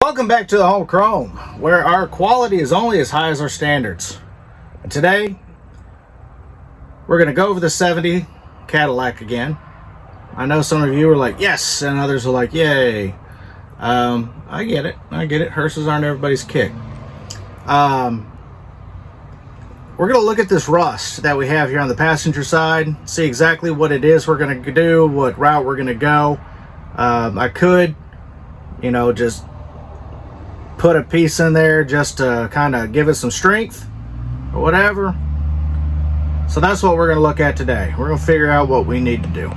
Welcome back to the Home Chrome, where our quality is only as high as our standards. And today, we're going to go over the 70 Cadillac again. I know some of you are like, yes, and others are like, yay. I get it. Hearses aren't everybody's kick. We're going to look at this rust that we have here on the passenger side, see exactly what it is we're going to do, what route we're going to go. I could, just put a piece in there just to kind of give it some strength or whatever. So that's what we're going to look at today. We're going to figure out what we need to do.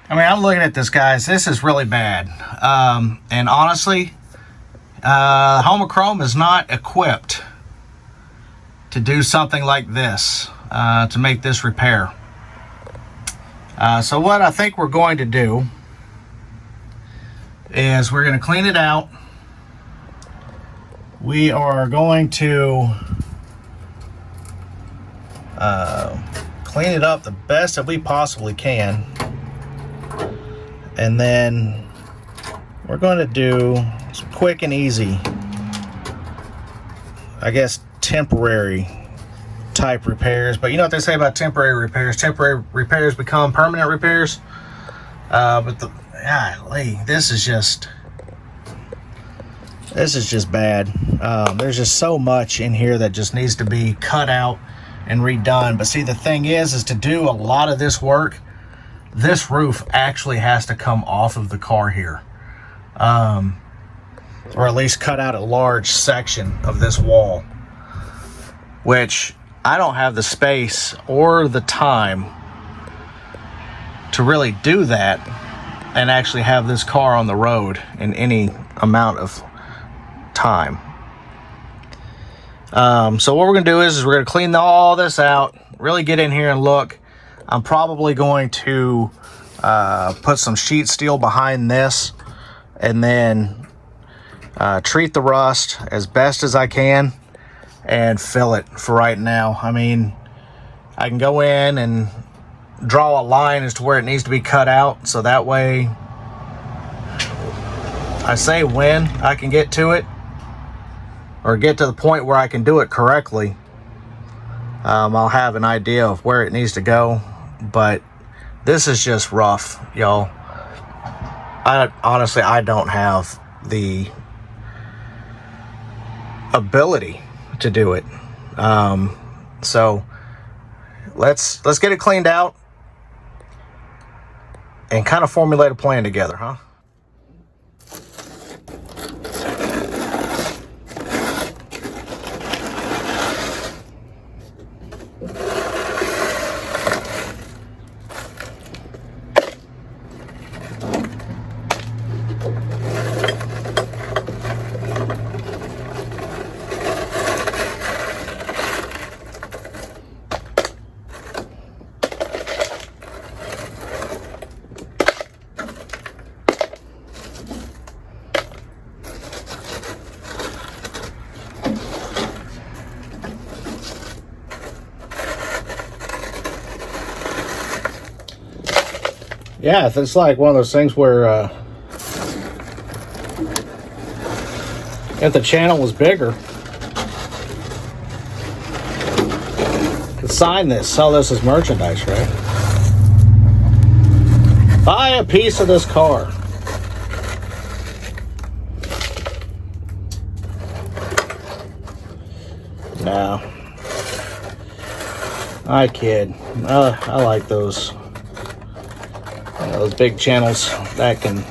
I mean, I'm looking at this, guys. This is really bad. And honestly, Home Chrome is not equipped to do something like this, to make this repair. So what I think we're going to do is we're going to clean it out. We are going to clean it up the best that we possibly can. And then we're going to do some quick and easy, I guess, temporary type repairs. But you know what they say about temporary repairs? Temporary repairs become permanent repairs. But golly, this is just bad. There's just so much in here that just needs to be cut out and redone. But see, the thing is to do a lot of this work, this roof actually has to come off of the car here, or at least cut out a large section of this wall, which I don't have the space or the time to really do that and actually have this car on the road in any amount of time. So what we're gonna do is we're gonna clean all this out, really get in here and look. I'm probably going to put some sheet steel behind this and then treat the rust as best as I can and fill it for right now. I mean, I can go in and draw a line as to where it needs to be cut out, so that way I say when I can get to it or get to the point where I can do it correctly, I'll have an idea of where it needs to go. But this is just rough, y'all. Honestly, I don't have the ability to do it. So let's get it cleaned out and kind of formulate a plan together, huh? Yeah, it's like one of those things where if the channel was bigger, could sign this, sell this as merchandise, right? Buy a piece of this car. No, I kid. I like those big channels that can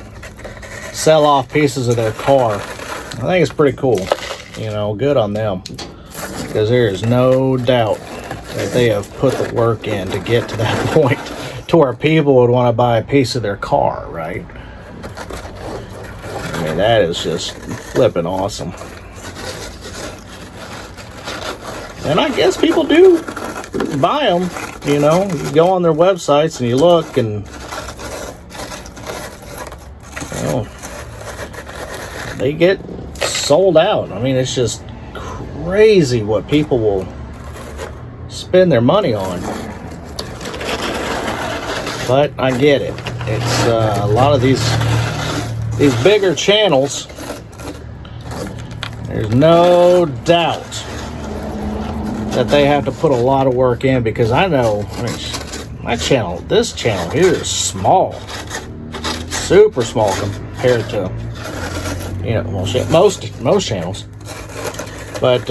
sell off pieces of their car. I think it's pretty cool. Good on them, because there is no doubt that they have put the work in to get to that point to where people would want to buy a piece of their car, right? I mean, that is just flipping awesome. And I guess people do buy them. You go on their websites and you look, and they get sold out. I mean, it's just crazy what people will spend their money on. but I get it. It's a lot of these bigger channels. There's no doubt that they have to put a lot of work in, because I know, this channel here is small, super small compared to, you know, most channels. But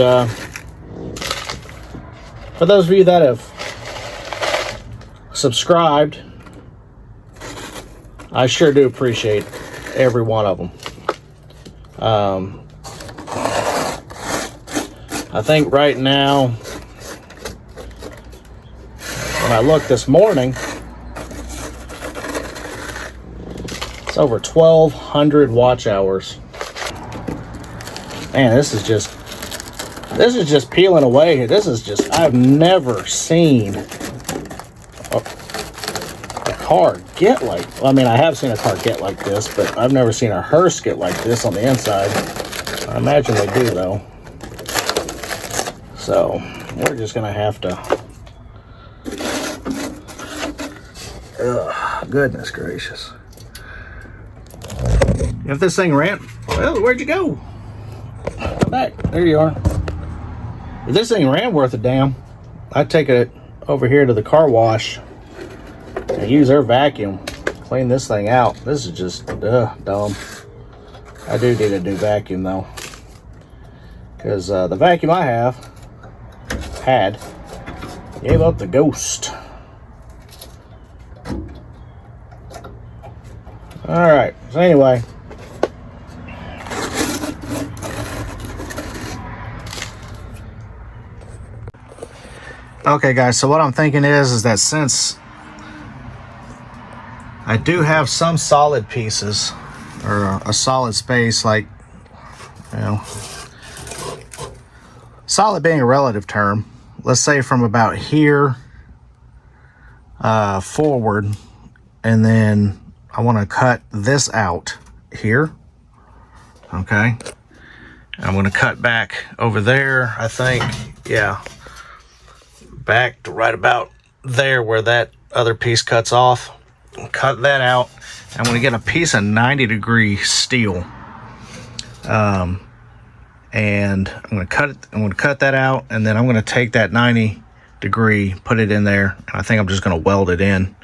for those of you that have subscribed, I sure do appreciate every one of them. I think right now, when I looked this morning, it's over 1,200 watch hours. Man, this is just peeling away. I've never seen a car get like, well, I mean, I have seen a car get like this, but I've never seen a hearse get like this on the inside. I imagine they do, though. So we're just gonna have to, goodness gracious. If this thing ran, well, where'd you go? Come back, there you are. If this thing ran worth a damn, I'd take it over here to the car wash and use their vacuum, clean this thing out. This is just dumb. I do need a new vacuum though, because the vacuum I had gave up the ghost. All right, so anyway, okay guys, so what I'm thinking is that since I do have some solid pieces, or a solid space, like, you know, solid being a relative term, let's say from about here forward, and then I want to cut this out here, okay? I'm going to cut back over there, I think, yeah, back to right about there where that other piece cuts off. Cut that out. I'm going to get a piece of 90-degree steel, and I'm going to cut that out, and then I'm going to take that 90-degree, put it in there, and I think I'm just going to weld it in.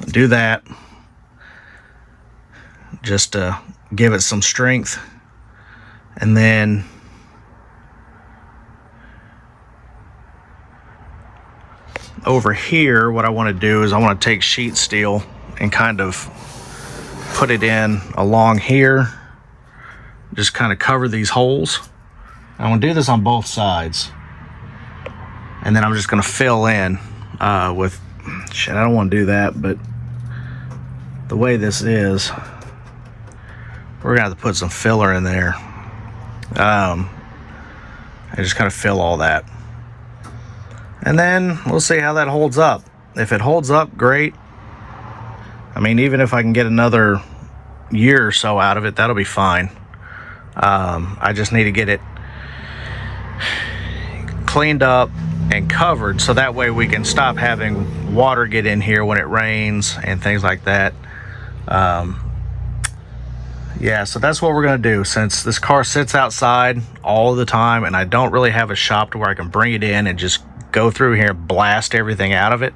Do that just to give it some strength, and then over here, what I want to do is I want to take sheet steel and kind of put it in along here, just kind of cover these holes. I'm going to do this on both sides, and then I'm just going to fill in with shit. I don't want to do that, but the way this is, we're gonna have to put some filler in there. I just kind of fill all that, and then we'll see how that holds up. If it holds up, great. I mean, even if I can get another year or so out of it, that'll be fine. I just need to get it cleaned up and covered, so that way we can stop having water get in here when it rains and things like that. Yeah, so that's what we're gonna do, since this car sits outside all the time and I don't really have a shop to where I can bring it in and just go through here, blast everything out of it,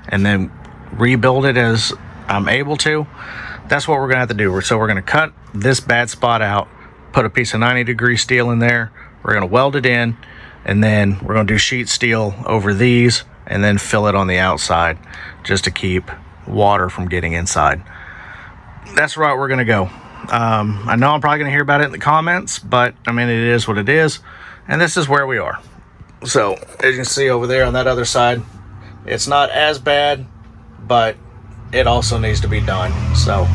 and then rebuild it as I'm able to. That's what we're gonna have to do. So we're gonna cut this bad spot out, put a piece of 90-degree steel in there, we're gonna weld it in, and then we're gonna do sheet steel over these, and then fill it on the outside just to keep water from getting inside. That's the route we're gonna go. I know I'm probably gonna hear about it in the comments, but I mean, it is what it is, and this is where we are. So as you can see over there on that other side, it's not as bad, but it also needs to be done. So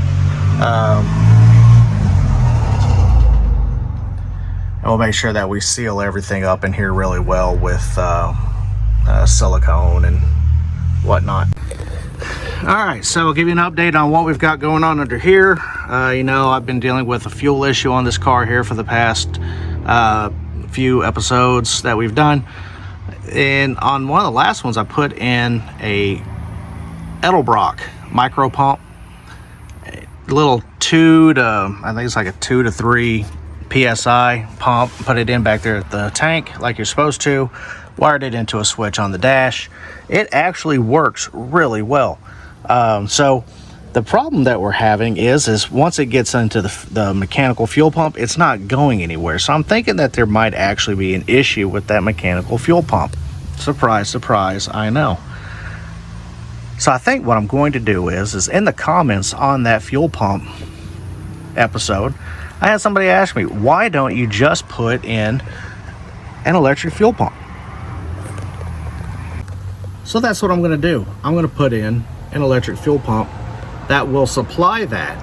and we'll make sure that we seal everything up in here really well with silicone and whatnot. All right, so I'll give you an update on what we've got going on under here. You know, I've been dealing with a fuel issue on this car here for the past few episodes that we've done. And on one of the last ones, I put in a Edelbrock micro pump. A little 2 to, I think it's like a 2 to 3 PSI pump. Put it in back there at the tank like you're supposed to. Wired it into a switch on the dash. It actually works really well. So the problem that we're having is once it gets into the mechanical fuel pump, it's not going anywhere. So I'm thinking that there might actually be an issue with that mechanical fuel pump. Surprise, surprise, I know. So I think what I'm going to do is in the comments on that fuel pump episode, I had somebody ask me, why don't you just put in an electric fuel pump? So that's what I'm going to do. I'm going to put in an electric fuel pump that will supply that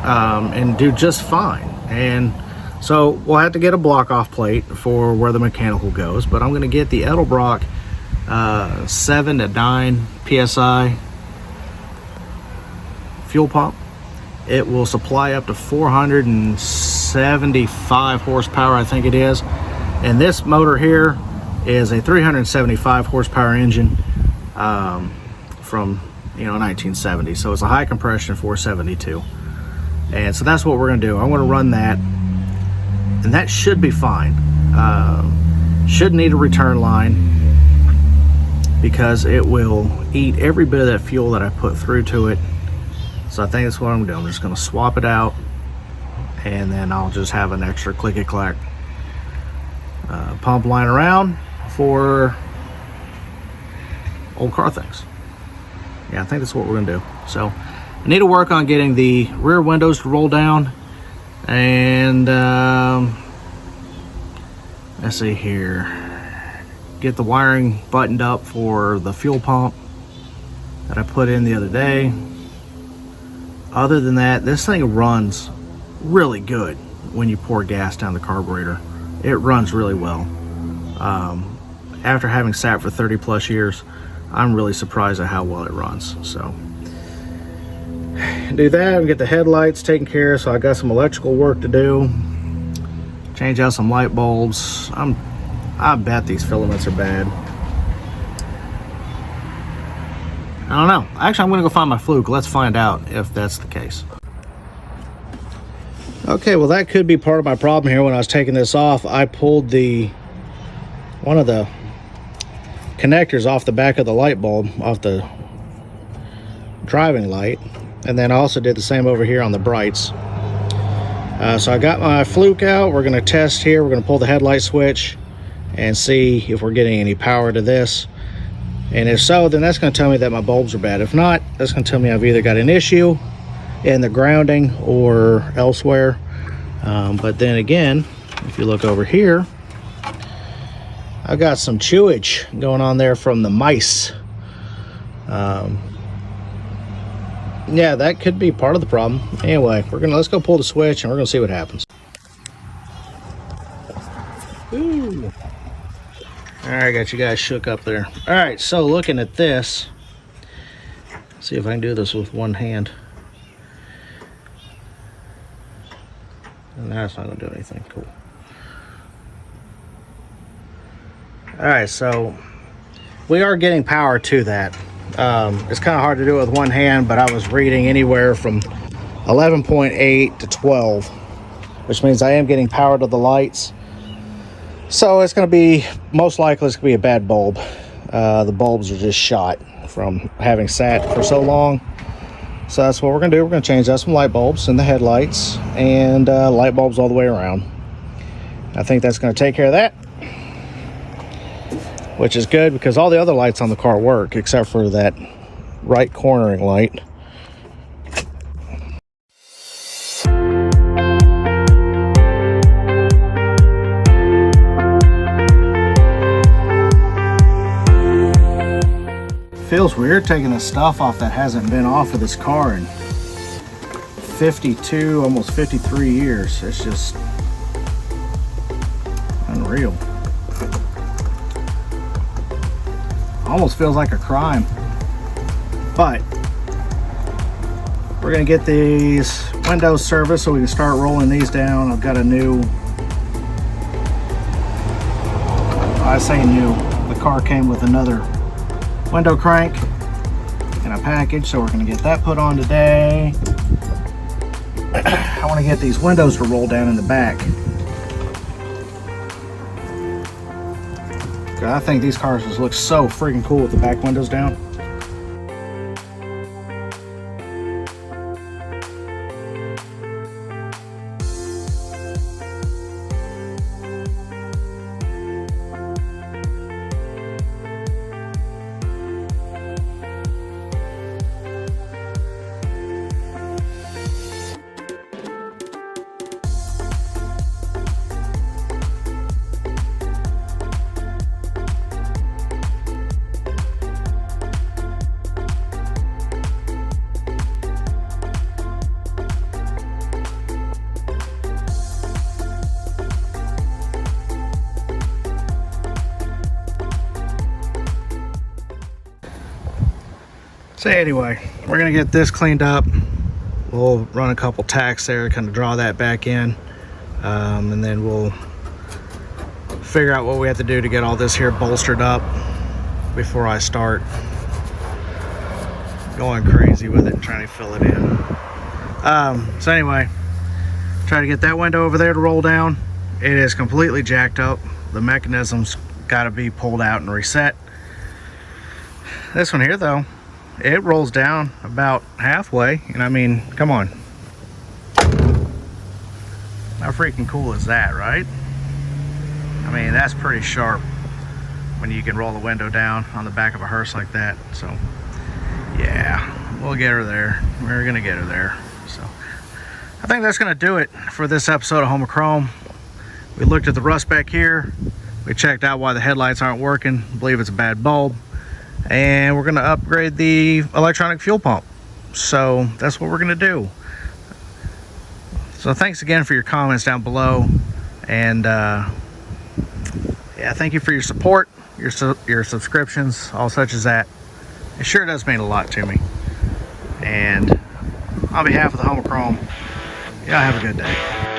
and do just fine. And so we'll have to get a block off plate for where the mechanical goes, but I'm going to get the Edelbrock 7 to 9 PSI fuel pump. It will supply up to 475 horsepower, I think it is. And this motor here is a 375 horsepower engine from 1970. So it's a high compression 472. And so that's what we're going to do. I'm going to run that, and that should be fine. Should need a return line because it will eat every bit of that fuel that I put through to it. So I think that's what I'm doing. I'm just going to swap it out, and then I'll just have an extra clicky-clack pump lying around for old car things. Yeah, I think that's what we're going to do. So I need to work on getting the rear windows to roll down, and let's see here, get the wiring buttoned up for the fuel pump that I put in the other day. Other than that, this thing runs really good when you pour gas down the carburetor. It runs really well. After having sat for 30 plus years, I'm really surprised at how well it runs. So do that and get the headlights taken care of. So I got some electrical work to do. Change out some light bulbs. I bet these filaments are bad. I don't know. Actually, I'm gonna go find my fluke. Let's find out if that's the case. Okay, well that could be part of my problem here. When I was taking this off, I pulled one of the connectors off the back of the light bulb, off the driving light, and then I also did the same over here on the brights. So I got my fluke out. We're going to test here. We're going to pull the headlight switch and see if we're getting any power to this, and if so, then that's going to tell me that my bulbs are bad. If not, that's going to tell me I've either got an issue in the grounding or elsewhere. But then again, if you look over here, I've got some chewage going on there from the mice. Yeah, that could be part of the problem. Anyway, let's go pull the switch and we're gonna see what happens. Ooh. All right, got you guys shook up there. All right, so looking at this, see if I can do this with one hand. And that's not gonna do anything. Cool. All right, so we are getting power to that. It's kind of hard to do it with one hand, but I was reading anywhere from 11.8 to 12, which means I am getting power to the lights. So it's going to be, most likely it's going to be a bad bulb. The bulbs are just shot from having sat for so long. So that's what we're going to do. We're going to change out some light bulbs in the headlights and light bulbs all the way around. I think that's going to take care of that, which is good because all the other lights on the car work except for that right cornering light. Feels weird taking the stuff off that hasn't been off of this car in 52, almost 53 years. It's just unreal. Almost feels like a crime, but we're gonna get these windows serviced so we can start rolling these down. I've got a new, I say new, the car came with another window crank, in a package, so we're going to get that put on today. I want to get these windows to roll down in the back. I think these cars just look so freaking cool with the back windows down. So anyway, we're gonna get this cleaned up. We'll run a couple tacks there to kind of draw that back in, and then we'll figure out what we have to do to get all this here bolstered up before I start going crazy with it and trying to fill it in. So anyway, try to get that window over there to roll down. It is completely jacked up. The mechanism's got to be pulled out and reset. This one here though, it rolls down about halfway, and I mean, come on. How freaking cool is that, right? I mean, that's pretty sharp when you can roll the window down on the back of a hearse like that. So yeah, we'll get her there. We're gonna get her there. So I think that's gonna do it for this episode of Home of Chrome. We looked at the rust back here. We checked out why the headlights aren't working. I believe it's a bad bulb. And we're going to upgrade the electronic fuel pump. So that's what we're going to do. So thanks again for your comments down below. And yeah, thank you for your support, your subscriptions, all such as that. It sure does mean a lot to me. And on behalf of the Home of Chrome, y'all have a good day.